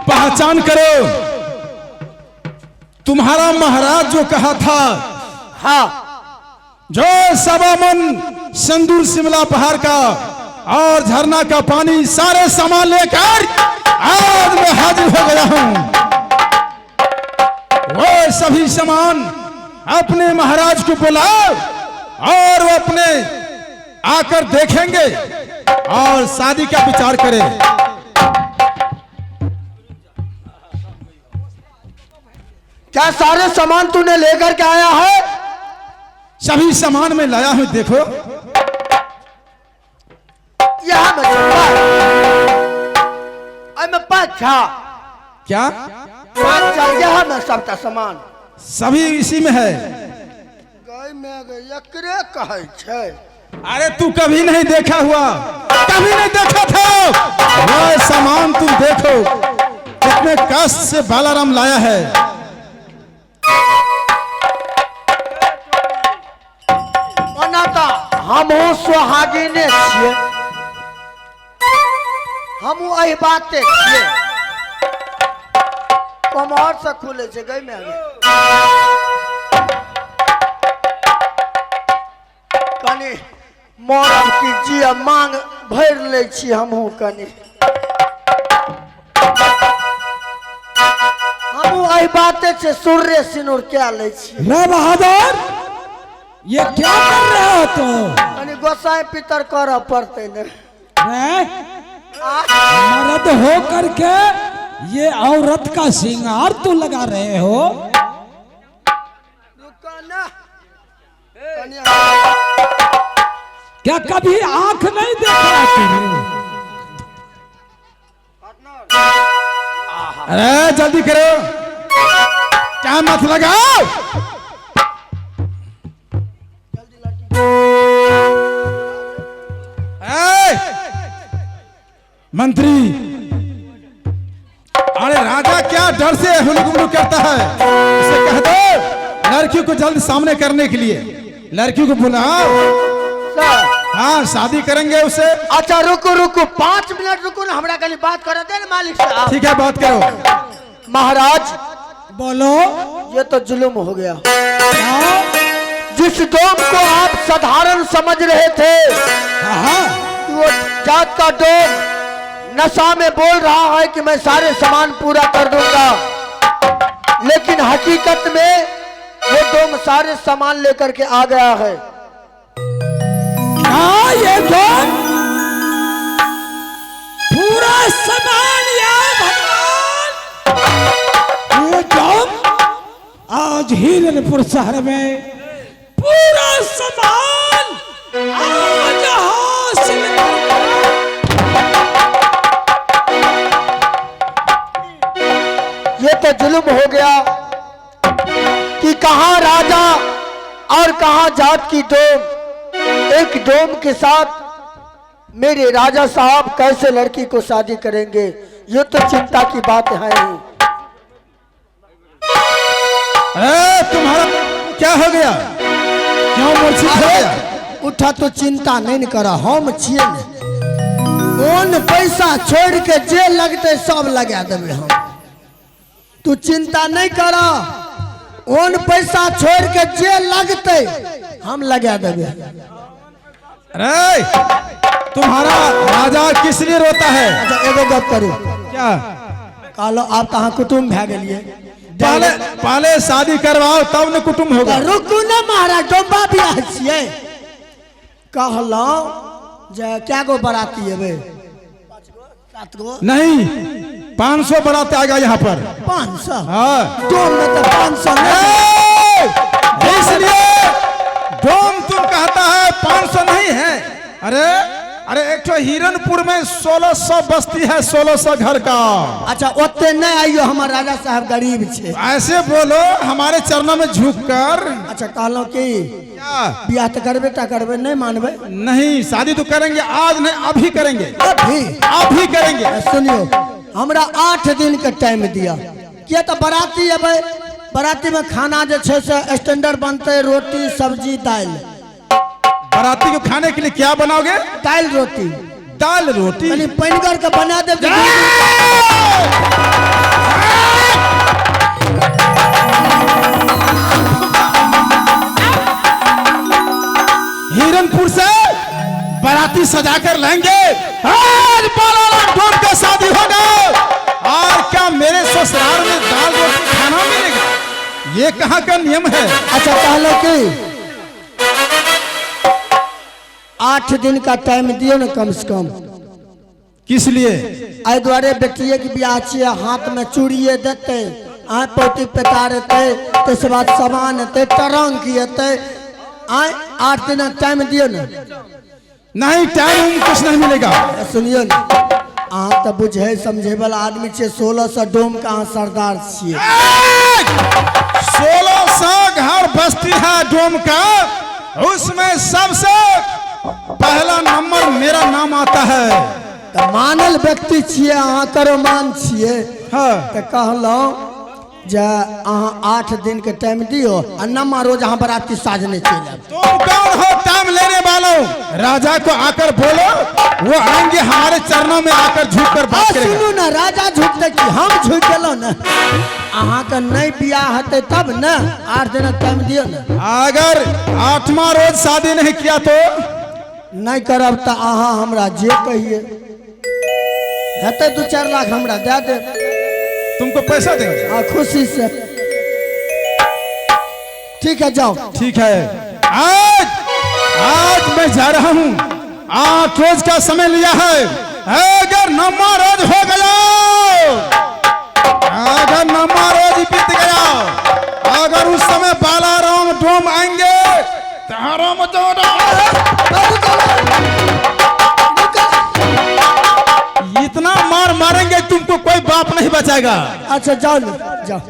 पहचान करो, तुम्हारा महाराज जो कहा था, हाँ, जो 1.25 मन सिंदूर शिमला पहाड़ का और झरना का पानी सारे सामान लेकर आज मैं हाजिर हो गया हूं। वो सभी सामान अपने महाराज को बुलाओ और वो अपने आकर देखेंगे और शादी का विचार करें। क्या सारे सामान तूने लेकर के आया है? सभी सामान में लाया हूं, देखो। यह मैं पाछा क्या यह मैं सबका सामान सभी इसी में है। गई में एकरे कहे छे। अरे तू कभी नहीं देखा हुआ, कभी नहीं देखा था वो सामान, तुम देखो कितने कष्ट से बालाराम लाया है। हमहू सुहागिने छिए, हमहू एही बाते छिए। कमर से खुले छे, गई में आगे कनी मरब की जिया मांग भर ले छी। हमहू कनी हमहू एही बाते छे, सूर्य सिनुर क्या ले छी। रे बहादुर, ये क्या कर रहे हो तुम? कनी गोसाई पितर कर पड़ते न। मर्द हो करके ये औरत का श्रृंगार तो लगा रहे हो। क्या कभी आंख नहीं देखा तुमने? अरे जल्दी करो, क्या मत लगाओ। मंत्री, अरे राजा क्या डर से हुलुक करता है, उसे कह दो लड़की को जल्द सामने करने के लिए। लड़की को बुलाओ, हाँ शादी करेंगे उसे। अच्छा रुको रुको, 5 मिनट रुको ना, हमरा कल बात कर दे मालिक साहब। ठीक है, बात करो। महाराज बोलो। ये तो जुल्म हो गया। जिस डोम को आप साधारण समझ रहे थे, वो जात का डोम नशा में बोल रहा है कि मैं सारे सामान पूरा कर दूंगा, लेकिन हकीकत में वो डोम सारे सामान लेकर के आ गया है। ये डोम पूरा सामान, या भगवान, ये डोम आज हिरनपुर शहर में पूरा सामान आज हासिल कर। ये तो जुल्म हो गया कि कहां राजा और कहां जात की डोम एक डोम के साथ मेरे राजा साहब कैसे लड़की को शादी करेंगे। ये तो चिंता की बात है ही। तुम्हारा क्या हो गया, क्यों मूर्छित हो गया? उठा तो चिंता नहीं करा, हम छिए कौन पैसा छोड़ के जे लगते सब लगा देवे हम। तू चिंता नहीं करा, कौन पैसा छोड़ के जे लगते हम लगा देवे। अरे तुम्हारा राजा किस लिए रोता है? अच्छा एगो बात करू, क्या कहलो आप कहाँ कुटुम्ब भे गलिए? पहले शादी करवाओ तब न कुटुम्ब होगा। रुकू ना महाराज, डोंबा बियाह छिए। कहलो जे क्या गो बराती है बे? 7 गो नहीं, 500 बारात आ गया यहाँ पर। 500? हाँ, डोम में तो 500 नहीं। इसलिए डोम तुम कहता है 500 नहीं है। अरे अरे एक तो हिरनपुर में 1600 बस्ती है, 1600 घर का। अच्छा ओते नहीं आइयो, हमारे राजा साहब गरीब छे। ऐसे बोलो हमारे चरणों में झुककर। अच्छा कहलो कि क्या बियाह तो करबे नहीं मानबे? नहीं, शादी तो करेंगे, आज नहीं अभी करेंगे, अभी करेंगे। सुनियो, हमरा 8 दिन का टाइम दिया, क्या तो बराती अबे, बराती में खाना जो छे से स्टैंडर्ड बनते, रोटी सब्जी दाल। बाराती को खाने के लिए क्या बनाओगे? दाल रोटी। दाल रोटी कनी पैनगर के बना दे। हिरनपुर से बाराती सजा कर लाएंगे, आज बालाराम डोम का शादी होगा। और क्या मेरे ससुराल में दाल रोटी खाना मिलेगा? ये कहाँ का नियम है? अच्छा कहलो कि 8 दिन का टाइम दियो ना कम से कम। किस लिए? आई द्वारे बेटिए की ब्याह छिए, हाथ में चूड़िए देते, आय पोती पेटारते, तैसे बाद सामान हेते, टरंग किएते। आय 8 दिन का टाइम दियो ना। नहीं, टाइम कुछ नहीं मिलेगा। सुनियो ना, अहाँ तो बुझे समझे वाला आदमी छे। 1600 डोम का अहाँ सरदार छिए। 1600 घर बस्ती है डोम का, उसमें सबसे पहला नंबर मेरा नाम आता है। तो मानल व्यक्ति छिए, अहाँ करो मान छिए। हाँ। तो कहलो जे अहाँ 8 दिन के टाइम दियो और नमा रोज अहाँ बराती साजने चले। तुम कौन हो टाइम लेने वालों? राजा को आकर बोलो, वो आएंगे हमारे चरणों में आकर झुक कर बात करेगा। सुनू ना, राजा झुकते कि हम झुक गेलो ना। अहाँ का नहीं बियाह हते तब ना 8 दिन का टाइम दियो ना। अगर 8वां रोज शादी नहीं किया तो नहीं करब तो अहाँ हमरा जे कहिए हेते 2-4 लाख हमरा दे दे। तुमको पैसा देंगे। हाँ, खुशी से। ठीक है, जाओ। ठीक है। आज मैं जा रहा हूँ, 8 रोज का समय लिया है। अगर 9वां रोज हो गया, अगर 9वां रोज बीत गया, अगर उस समय बालाराम डोम आएंगे तो इतना मार मारेंगे तुमको कोई बाप नहीं बचाएगा। अच्छा जाओ ना, जाओ।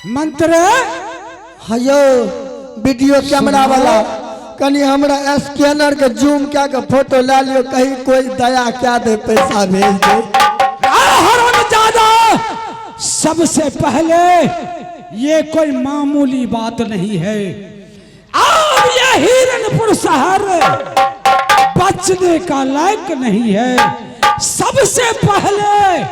मंत्र हयो वीडियो कैमरा वाला कनी हमरा स्कैनर के जूम क्या के फोटो ला लियो, कहीं कोई दया क्या दे पैसा भेज दे। ज्यादा सबसे पहले ये कोई मामूली बात नहीं है। अब ये हिरनपुर शहर बचने का लायक नहीं है। सबसे पहले